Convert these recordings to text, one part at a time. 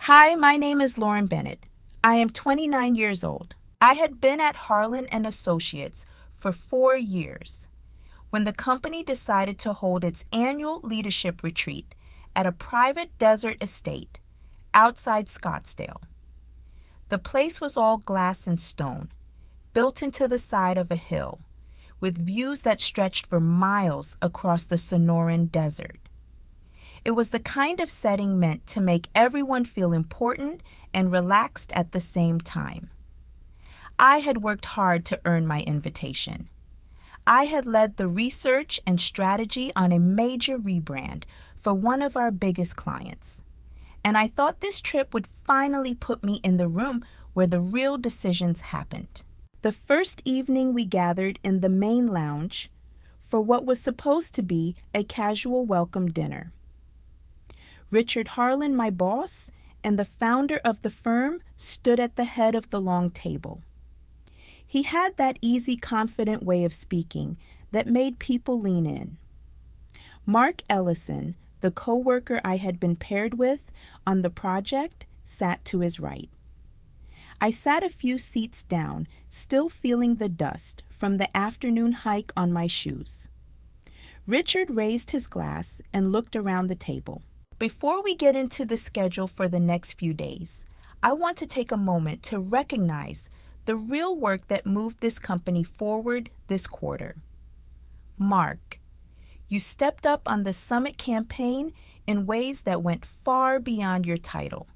Hi, my name is Lauren Bennett. I am 29 years old. I had been at Harlan and Associates for 4 years when the company decided to hold its annual leadership retreat at a private desert estate outside Scottsdale. The place was all glass and stone, built into the side of a hill, with views that stretched for miles across the Sonoran Desert. It was the kind of setting meant to make everyone feel important and relaxed at the same time. I had worked hard to earn my invitation. I had led the research and strategy on a major rebrand for one of our biggest clients. And I thought this trip would finally put me in the room where the real decisions happened. The first evening we gathered in the main lounge for what was supposed to be a casual welcome dinner. Richard Harlan, my boss, and the founder of the firm stood at the head of the long table. He had that easy, confident way of speaking that made people lean in. Mark Ellison, the coworker I had been paired with on the project, sat to his right. I sat a few seats down, still feeling the dust from the afternoon hike on my shoes. Richard raised his glass and looked around the table. Before we get into the schedule for the next few days, I want to take a moment to recognize the real work that moved this company forward this quarter. Mark, you stepped up on the summit campaign in ways that went far beyond your title.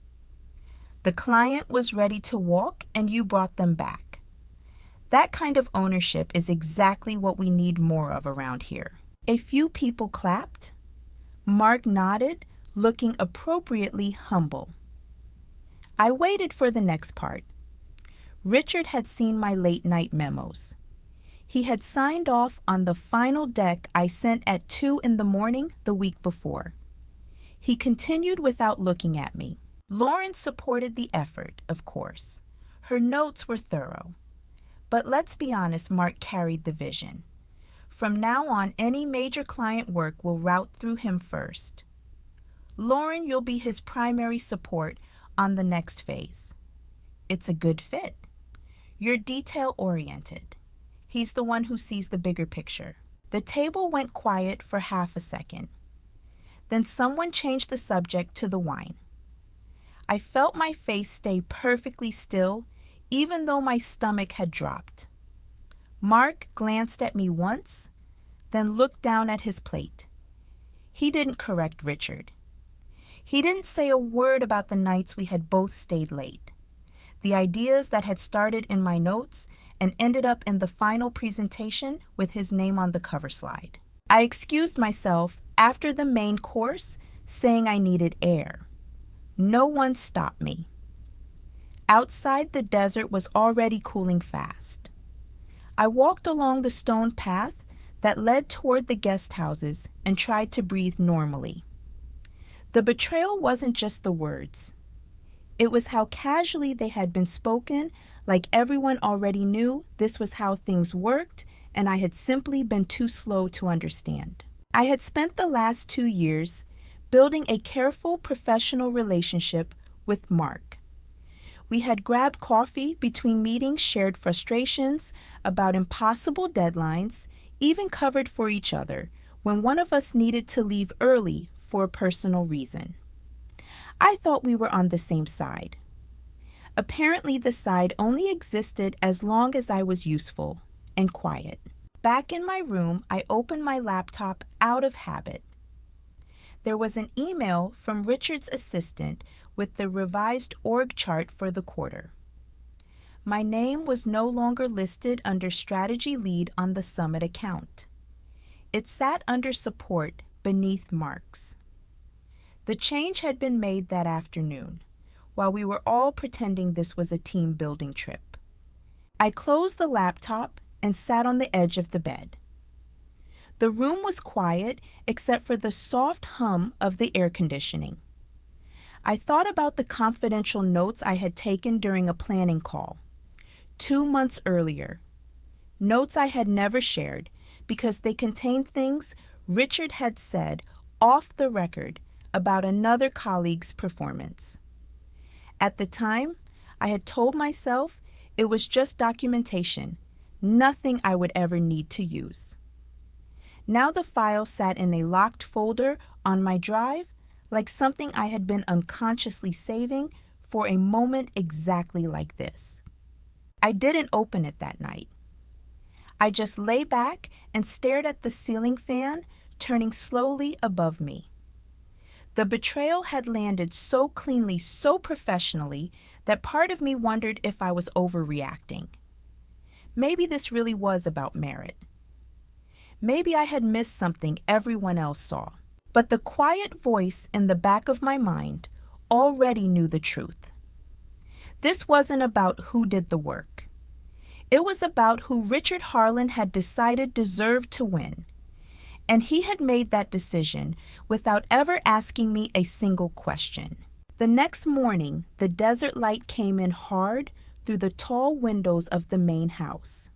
The client was ready to walk and you brought them back. That kind of ownership is exactly what we need more of around here. A few people clapped. Mark nodded, looking appropriately humble. I waited for the next part. Richard had seen my late-night memos. He had signed off on the final deck I sent at 2 in the morning the week before. He continued without looking at me. Lauren supported the effort, of course. Her notes were thorough. But let's be honest, Mark carried the vision. From now on, any major client work will route through him first. Lauren, you'll be his primary support on the next phase. It's a good fit. You're detail-oriented. He's the one who sees the bigger picture. The table went quiet for half a second. Then someone changed the subject to the wine. I felt my face stay perfectly still, even though my stomach had dropped. Mark glanced at me once, then looked down at his plate. He didn't correct Richard. He didn't say a word about the nights we had both stayed late, the ideas that had started in my notes and ended up in the final presentation with his name on the cover slide. I excused myself after the main course, saying I needed air. No one stopped me. Outside, the desert was already cooling fast. I walked along the stone path that led toward the guest houses and tried to breathe normally. The betrayal wasn't just the words. It was how casually they had been spoken, like everyone already knew this was how things worked, and I had simply been too slow to understand. I had spent the last 2 years building a careful professional relationship with Mark. We had grabbed coffee between meetings, shared frustrations about impossible deadlines, even covered for each other when one of us needed to leave early for a personal reason. I thought we were on the same side. Apparently, the side only existed as long as I was useful and quiet. Back in my room, I opened my laptop out of habit. There was an email from Richard's assistant with the revised org chart for the quarter. My name was no longer listed under strategy lead on the Summit account. It sat under support beneath Mark's. The change had been made that afternoon, while we were all pretending this was a team-building trip. I closed the laptop and sat on the edge of the bed. The room was quiet except for the soft hum of the air conditioning. I thought about the confidential notes I had taken during a planning call 2 months earlier. Notes I had never shared because they contained things Richard had said off the record about another colleague's performance. At the time, I had told myself it was just documentation, nothing I would ever need to use. Now the file sat in a locked folder on my drive, like something I had been unconsciously saving for a moment exactly like this. I didn't open it that night. I just lay back and stared at the ceiling fan turning slowly above me. The betrayal had landed so cleanly, so professionally, that part of me wondered if I was overreacting. Maybe this really was about merit. Maybe I had missed something everyone else saw. But the quiet voice in the back of my mind already knew the truth. This wasn't about who did the work. It was about who Richard Harlan had decided deserved to win. And he had made that decision without ever asking me a single question. The next morning, the desert light came in hard through the tall windows of the main house.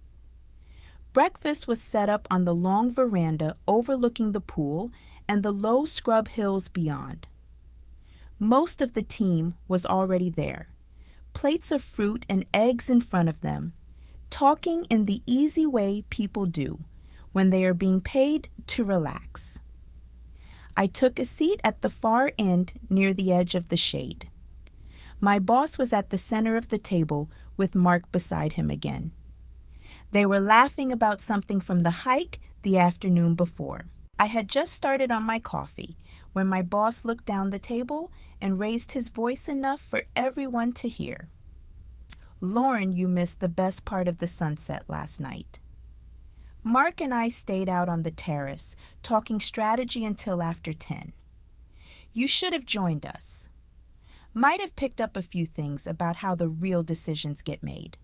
Breakfast was set up on the long veranda overlooking the pool and the low scrub hills beyond. Most of the team was already there, plates of fruit and eggs in front of them, talking in the easy way people do when they are being paid to relax. I took a seat at the far end near the edge of the shade. My boss was at the center of the table with Mark beside him again. They were laughing about something from the hike the afternoon before. I had just started on my coffee when my boss looked down the table and raised his voice enough for everyone to hear. "Lauren, you missed the best part of the sunset last night." Mark and I stayed out on the terrace, talking strategy until after 10. "You should have joined us. Might have picked up a few things about how the real decisions get made."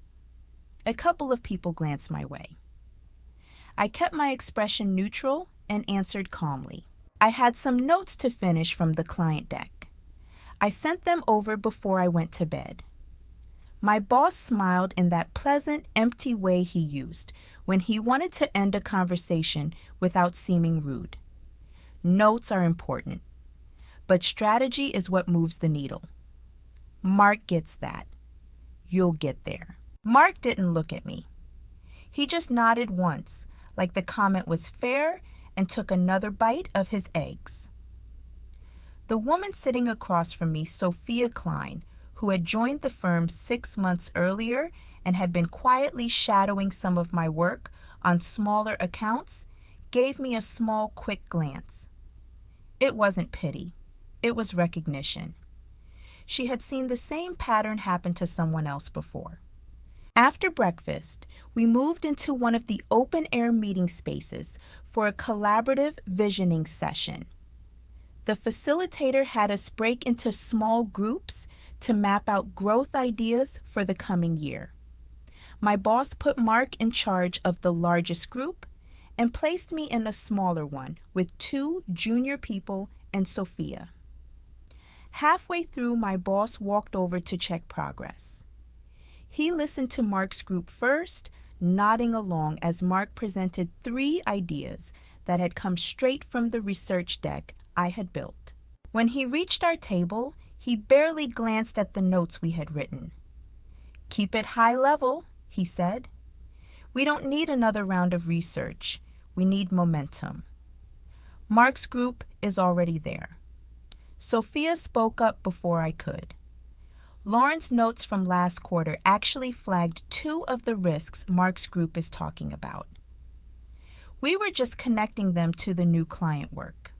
A couple of people glanced my way. I kept my expression neutral and answered calmly. "I had some notes to finish from the client deck. I sent them over before I went to bed." My boss smiled in that pleasant, empty way he used when he wanted to end a conversation without seeming rude. Notes are important, but strategy is what moves the needle. Mark gets that. You'll get there. Mark didn't look at me. He just nodded once, like the comment was fair, and took another bite of his eggs. The woman sitting across from me, Sophia Klein, who had joined the firm 6 months earlier and had been quietly shadowing some of my work on smaller accounts, gave me a small, quick glance. It wasn't pity. It was recognition. She had seen the same pattern happen to someone else before. After breakfast, we moved into one of the open-air meeting spaces for a collaborative visioning session. The facilitator had us break into small groups to map out growth ideas for the coming year. My boss put Mark in charge of the largest group and placed me in a smaller one with 2 junior people and Sophia. Halfway through, my boss walked over to check progress. He listened to Mark's group first, nodding along as Mark presented 3 ideas that had come straight from the research deck I had built. When he reached our table, he barely glanced at the notes we had written. "Keep it high level," he said. "We don't need another round of research. We need momentum." Mark's group is already there. Sophia spoke up before I could. Lauren's notes from last quarter actually flagged 2 of the risks Mark's group is talking about. We were just connecting them to the new client work.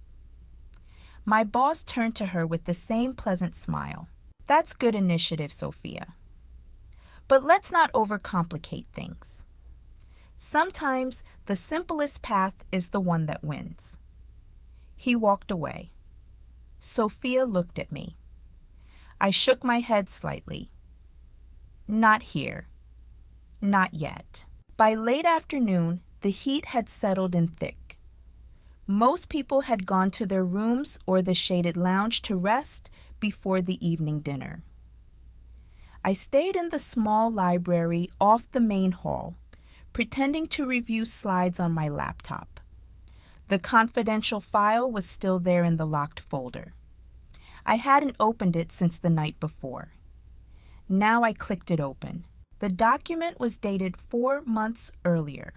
My boss turned to her with the same pleasant smile. "That's good initiative, Sophia. But let's not overcomplicate things. Sometimes the simplest path is the one that wins." He walked away. Sophia looked at me. I shook my head slightly. "Not here. Not yet." By late afternoon, the heat had settled in thick. Most people had gone to their rooms or the shaded lounge to rest before the evening dinner. I stayed in the small library off the main hall, pretending to review slides on my laptop. The confidential file was still there in the locked folder. I hadn't opened it since the night before. Now I clicked it open. The document was dated 4 months earlier.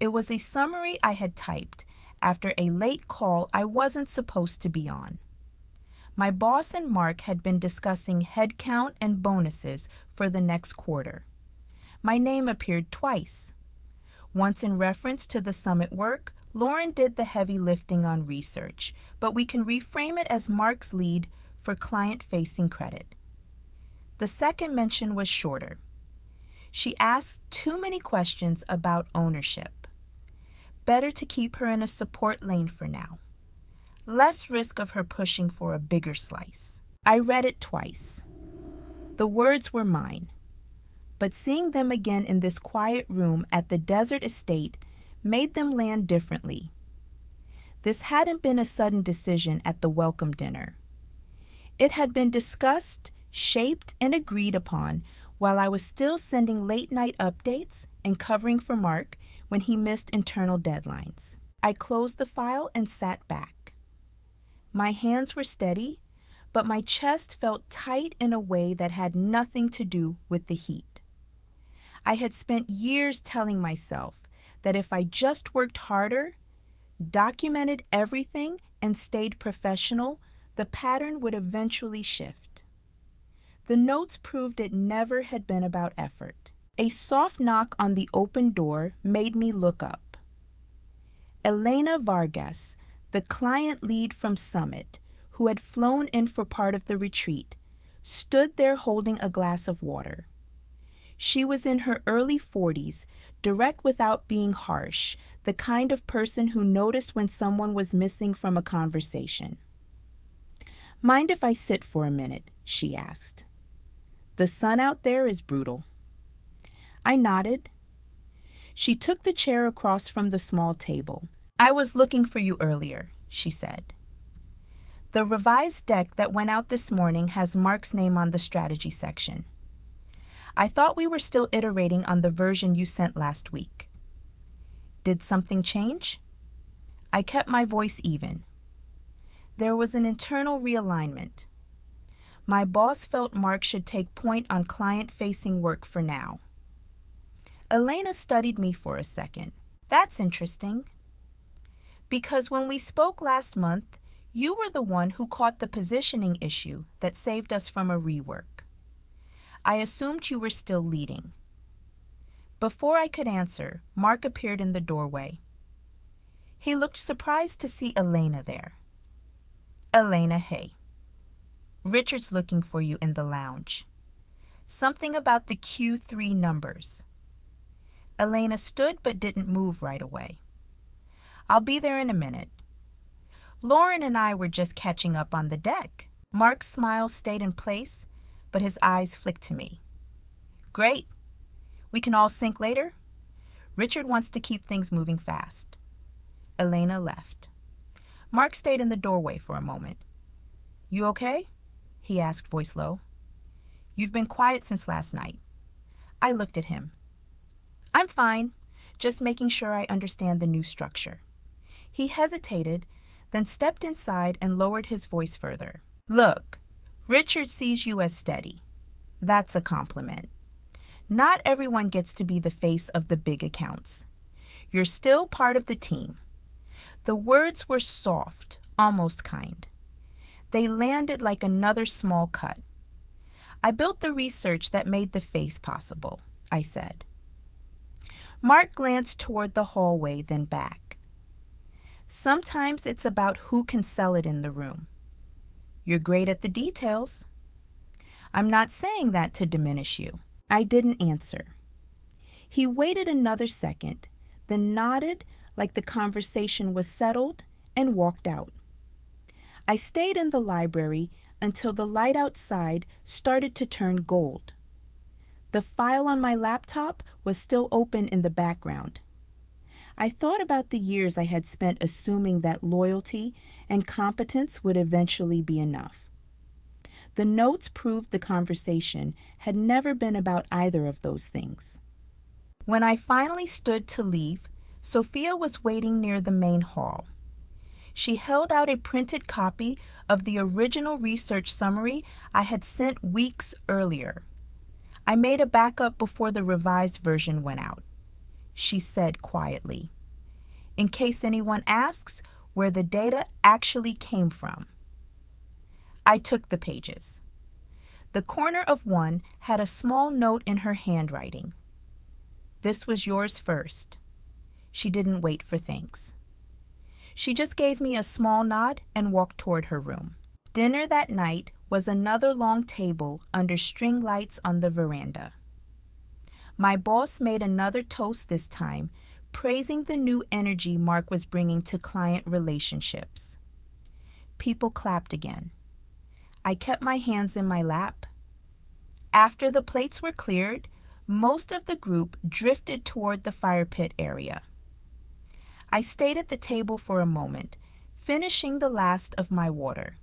It was a summary I had typed after a late call I wasn't supposed to be on. My boss and Mark had been discussing headcount and bonuses for the next quarter. My name appeared twice. Once in reference to the summit work, Lauren did the heavy lifting on research, but we can reframe it as Mark's lead for client-facing credit. The second mention was shorter. She asked too many questions about ownership. Better to keep her in a support lane for now. Less risk of her pushing for a bigger slice. I read it twice. The words were mine, but seeing them again in this quiet room at the desert estate made them land differently. This hadn't been a sudden decision at the welcome dinner. It had been discussed, shaped, and agreed upon while I was still sending late-night updates and covering for Mark when he missed internal deadlines. I closed the file and sat back. My hands were steady, but my chest felt tight in a way that had nothing to do with the heat. I had spent years telling myself that if I just worked harder, documented everything, and stayed professional, the pattern would eventually shift. The notes proved it never had been about effort. A soft knock on the open door made me look up. Elena Vargas, the client lead from Summit, who had flown in for part of the retreat, stood there holding a glass of water. She was in her early 40s, direct without being harsh, the kind of person who noticed when someone was missing from a conversation. "Mind if I sit for a minute?" she asked. "The sun out there is brutal." I nodded. She took the chair across from the small table. "I was looking for you earlier," she said. "The revised deck that went out this morning has Mark's name on the strategy section. I thought we were still iterating on the version you sent last week." "Did something change?" I kept my voice even. There was an internal realignment. My boss felt Mark should take point on client-facing work for now. Elena studied me for a second. "That's interesting. Because when we spoke last month, you were the one who caught the positioning issue that saved us from a rework. I assumed you were still leading." Before I could answer, Mark appeared in the doorway. He looked surprised to see Elena there. "Elena, hey. Richard's looking for you in the lounge. Something about the Q3 numbers." Elena stood but didn't move right away. "I'll be there in a minute. Lauren and I were just catching up on the deck." Mark's smile stayed in place, but his eyes flicked to me. "Great. We can all sync later? Richard wants to keep things moving fast." Elena left. Mark stayed in the doorway for a moment. "You okay?" he asked, voice low. "You've been quiet since last night." I looked at him. "I'm fine, just making sure I understand the new structure." He hesitated, then stepped inside and lowered his voice further. "Look, Richard sees you as steady. That's a compliment. Not everyone gets to be the face of the big accounts. You're still part of the team." The words were soft, almost kind. They landed like another small cut. "I built the research that made the face possible," I said. Mark glanced toward the hallway, then back. "Sometimes it's about who can sell it in the room. You're great at the details." "I'm not saying that to diminish you." I didn't answer. He waited another second, then nodded like the conversation was settled and walked out. I stayed in the library until the light outside started to turn gold. The file on my laptop was still open in the background. I thought about the years I had spent assuming that loyalty and competence would eventually be enough. The notes proved the conversation had never been about either of those things. When I finally stood to leave, Sophia was waiting near the main hall. She held out a printed copy of the original research summary I had sent weeks earlier. I made a backup before the revised version went out, she said quietly, in case anyone asks where the data actually came from. I took the pages. The corner of one had a small note in her handwriting. "This was yours first." She didn't wait for thanks. She just gave me a small nod and walked toward her room. Dinner that night was another long table under string lights on the veranda. My boss made another toast this time, praising the new energy Mark was bringing to client relationships. People clapped again. I kept my hands in my lap. After the plates were cleared, most of the group drifted toward the fire pit area. I stayed at the table for a moment, finishing the last of my water.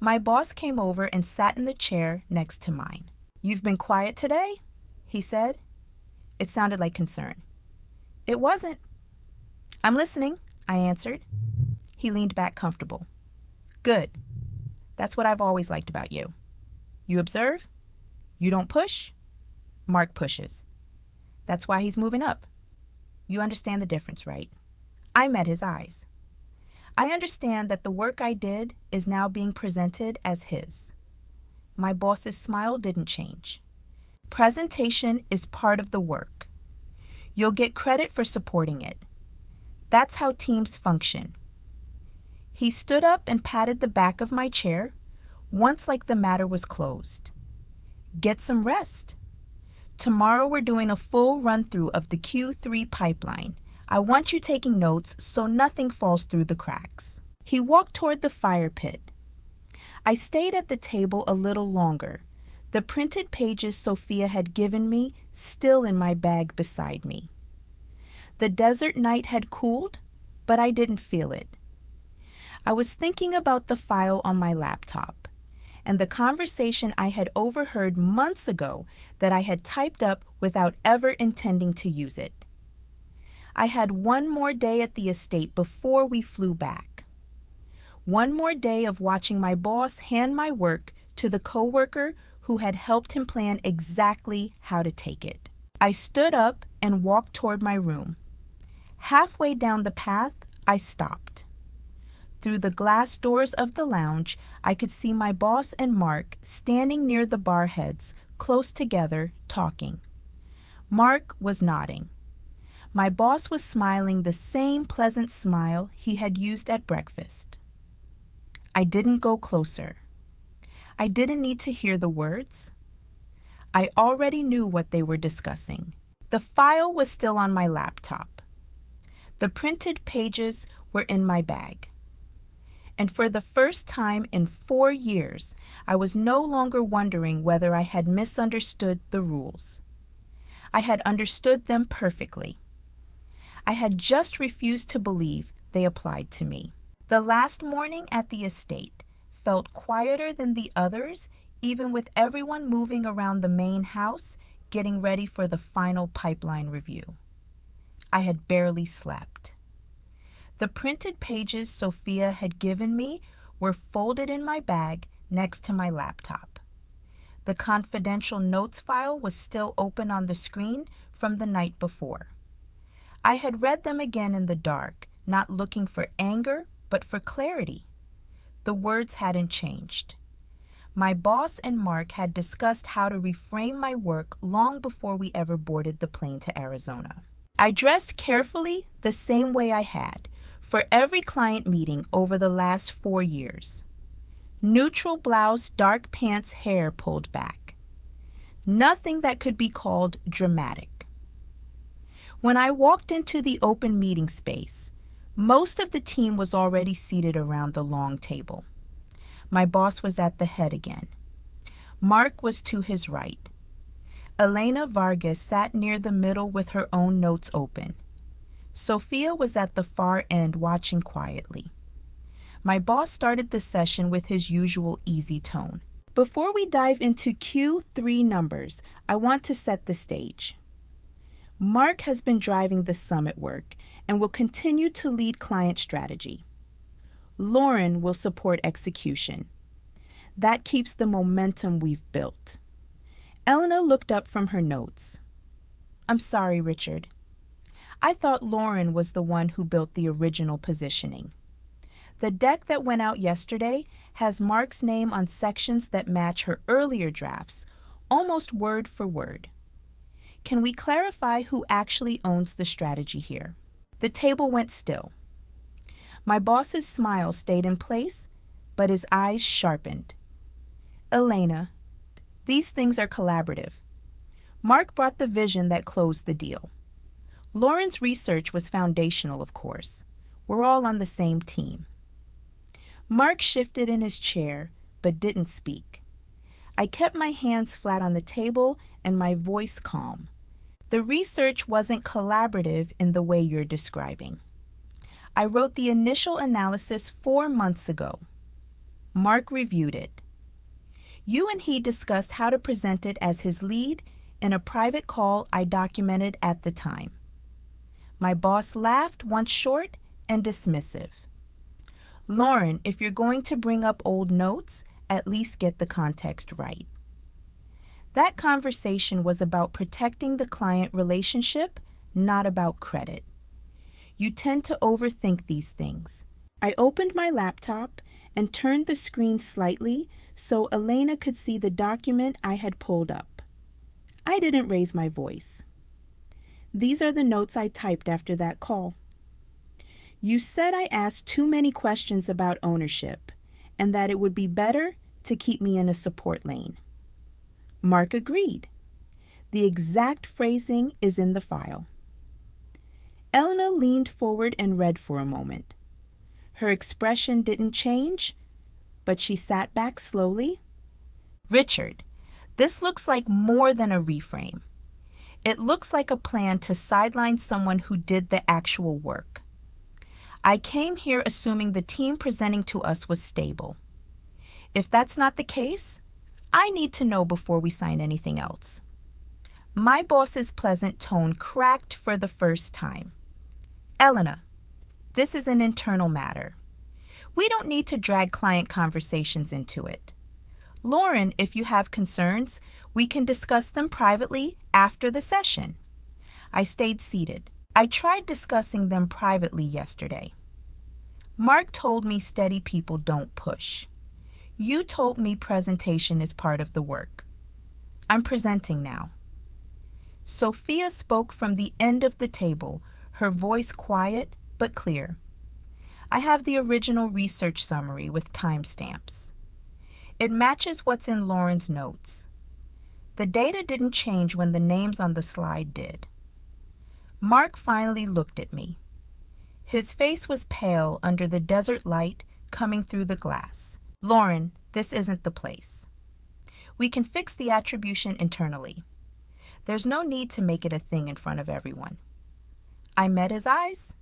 My boss came over and sat in the chair next to mine. "You've been quiet today?" he said. It sounded like concern. "It wasn't." "I'm listening," I answered. He leaned back comfortable. "Good. That's what I've always liked about you. You observe. You don't push. Mark pushes. That's why he's moving up. You understand the difference, right?" I met his eyes. I understand that the work I did is now being presented as his. My boss's smile didn't change. Presentation is part of the work. You'll get credit for supporting it. That's how teams function. He stood up and patted the back of my chair, once like the matter was closed. "Get some rest. Tomorrow we're doing a full run-through of the Q3 pipeline. I want you taking notes so nothing falls through the cracks." He walked toward the fire pit. I stayed at the table a little longer, the printed pages Sophia had given me still in my bag beside me. The desert night had cooled, but I didn't feel it. I was thinking about the file on my laptop and the conversation I had overheard months ago that I had typed up without ever intending to use it. I had one more day at the estate before we flew back. One more day of watching my boss hand my work to the coworker who had helped him plan exactly how to take it. I stood up and walked toward my room. Halfway down the path, I stopped. Through the glass doors of the lounge, I could see my boss and Mark standing near the bar heads, close together, talking. Mark was nodding. My boss was smiling the same pleasant smile he had used at breakfast. I didn't go closer. I didn't need to hear the words. I already knew what they were discussing. The file was still on my laptop. The printed pages were in my bag. And for the first time in 4 years, I was no longer wondering whether I had misunderstood the rules. I had understood them perfectly. I had just refused to believe they applied to me. The last morning at the estate felt quieter than the others, even with everyone moving around the main house, getting ready for the final pipeline review. I had barely slept. The printed pages Sophia had given me were folded in my bag next to my laptop. The confidential notes file was still open on the screen from the night before. I had read them again in the dark, not looking for anger, but for clarity. The words hadn't changed. My boss and Mark had discussed how to reframe my work long before we ever boarded the plane to Arizona. I dressed carefully the same way I had for every client meeting over the last 4 years. Neutral blouse, dark pants, hair pulled back. Nothing that could be called dramatic. When I walked into the open meeting space, most of the team was already seated around the long table. My boss was at the head again. Mark was to his right. Elena Vargas sat near the middle with her own notes open. Sophia was at the far end watching quietly. My boss started the session with his usual easy tone. "Before we dive into Q3 numbers, I want to set the stage. Mark has been driving the summit work and will continue to lead client strategy. Lauren will support execution. That keeps the momentum we've built. Elena looked up from her notes. I'm sorry, Richard. I thought Lauren was the one who built the original positioning. The deck that went out yesterday has Mark's name on sections that match her earlier drafts, almost word for word. Can we clarify who actually owns the strategy here? The table went still. My boss's smile stayed in place, but his eyes sharpened. Elena, these things are collaborative. Mark brought the vision that closed the deal. Lauren's research was foundational, of course. We're all on the same team. Mark shifted in his chair, but didn't speak. I kept my hands flat on the table and my voice calm. The research wasn't collaborative in the way you're describing. I wrote the initial analysis 4 months ago. Mark reviewed it. You and he discussed how to present it as his lead in a private call I documented at the time. My boss laughed once short and dismissive. Lauren, if you're going to bring up old notes, at least get the context right. That conversation was about protecting the client relationship, not about credit. You tend to overthink these things. I opened my laptop and turned the screen slightly so Elena could see the document I had pulled up. I didn't raise my voice. These are the notes I typed after that call. You said I asked too many questions about ownership and that it would be better to keep me in a support lane. Mark agreed. The exact phrasing is in the file. Elena leaned forward and read for a moment. Her expression didn't change, but she sat back slowly. Richard, this looks like more than a reframe. It looks like a plan to sideline someone who did the actual work. I came here assuming the team presenting to us was stable. If that's not the case, I need to know before we sign anything else. My boss's pleasant tone cracked for the first time. Elena, this is an internal matter. We don't need to drag client conversations into it. Lauren, if you have concerns, we can discuss them privately after the session. I stayed seated. I tried discussing them privately yesterday. Mark told me steady people don't push. You told me presentation is part of the work. I'm presenting now. Sophia spoke from the end of the table, her voice quiet but clear. I have the original research summary with timestamps. It matches what's in Lauren's notes. The data didn't change when the names on the slide did. Mark finally looked at me. His face was pale under the desert light coming through the glass. Lauren, this isn't the place. We can fix the attribution internally. There's no need to make it a thing in front of everyone. I met his eyes.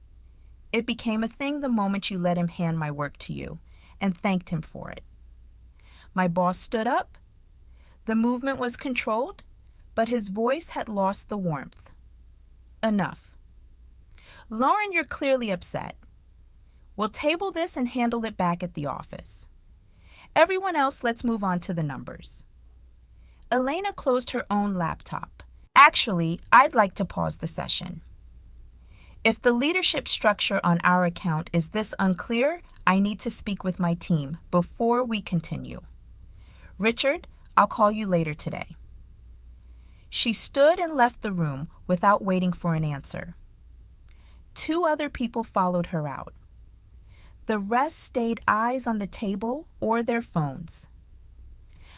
It became a thing the moment you let him hand my work to you, and thanked him for it. My boss stood up. The movement was controlled, but his voice had lost the warmth. Enough. Lauren, you're clearly upset. We'll table this and handle it back at the office. Everyone else, let's move on to the numbers. Elena closed her own laptop. Actually, I'd like to pause the session. If the leadership structure on our account is this unclear, I need to speak with my team before we continue. Richard, I'll call you later today. She stood and left the room without waiting for an answer. 2 other people followed her out. The rest stayed eyes on the table or their phones.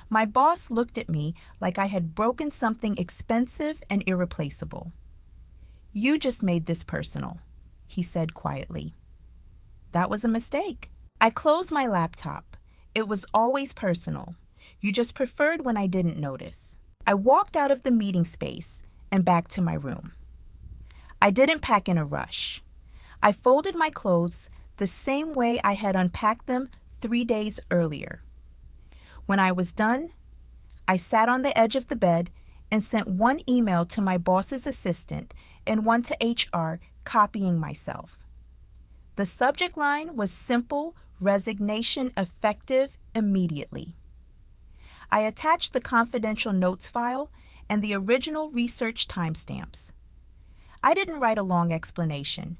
My boss looked at me like I had broken something expensive and irreplaceable. You just made this personal, he said quietly. That was a mistake. I closed my laptop. It was always personal. You just preferred when I didn't notice. I walked out of the meeting space and back to my room. I didn't pack in a rush. I folded my clothes the same way I had unpacked them 3 days earlier. When I was done, I sat on the edge of the bed and sent 1 email to my boss's assistant and 1 to HR, copying myself. The subject line was simple: resignation effective immediately. I attached the confidential notes file and the original research timestamps. I didn't write a long explanation.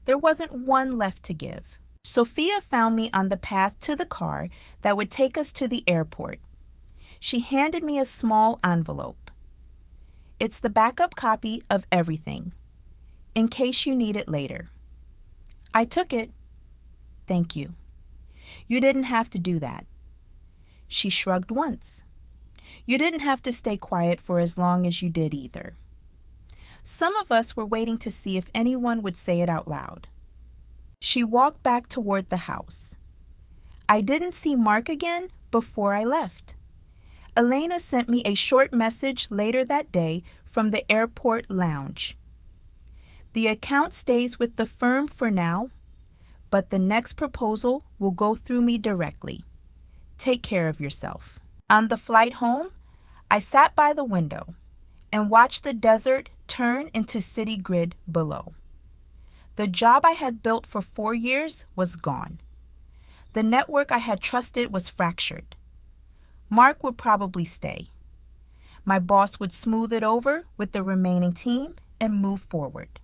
There wasn't one left to give. Sophia found me on the path to the car that would take us to the airport. She handed me a small envelope. It's the backup copy of everything, in case you need it later. I took it. Thank you. You didn't have to do that. She shrugged once. You didn't have to stay quiet for as long as you did either. Some of us were waiting to see if anyone would say it out loud. She walked back toward the house. I didn't see Mark again before I left. Elena sent me a short message later that day from the airport lounge. The account stays with the firm for now, but the next proposal will go through me directly. Take care of yourself. On the flight home, I sat by the window and watched the desert turn into city grid below. The job I had built for 4 years was gone. The network I had trusted was fractured. Mark would probably stay. My boss would smooth it over with the remaining team and move forward.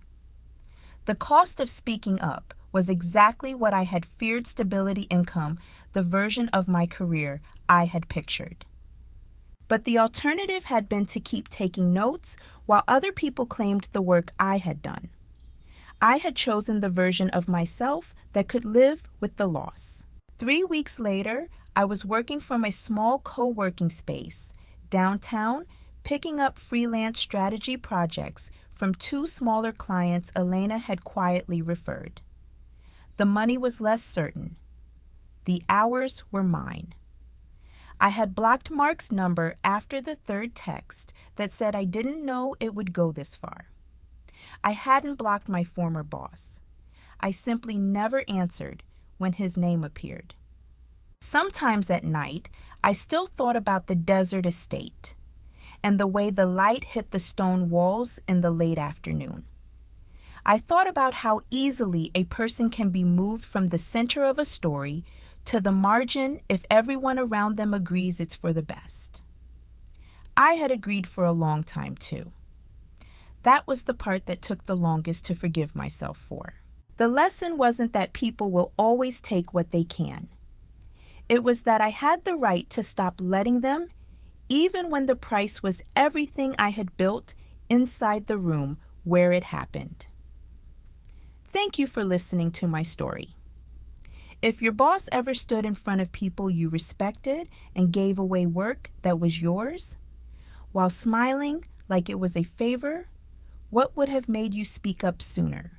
The cost of speaking up was exactly what I had feared stability income, the version of my career I had pictured. But the alternative had been to keep taking notes while other people claimed the work I had done. I had chosen the version of myself that could live with the loss. 3 weeks later, I was working from a small co-working space downtown, picking up freelance strategy projects from 2 smaller clients Elena had quietly referred. The money was less certain. The hours were mine. I had blocked Mark's number after the 3rd text that said I didn't know it would go this far. I hadn't blocked my former boss. I simply never answered when his name appeared. Sometimes at night, I still thought about the desert estate and the way the light hit the stone walls in the late afternoon. I thought about how easily a person can be moved from the center of a story to the margin if everyone around them agrees it's for the best. I had agreed for a long time too. That was the part that took the longest to forgive myself for. The lesson wasn't that people will always take what they can. It was that I had the right to stop letting them, even when the price was everything I had built inside the room where it happened. Thank you for listening to my story. If your boss ever stood in front of people you respected and gave away work that was yours, while smiling like it was a favor, what would have made you speak up sooner?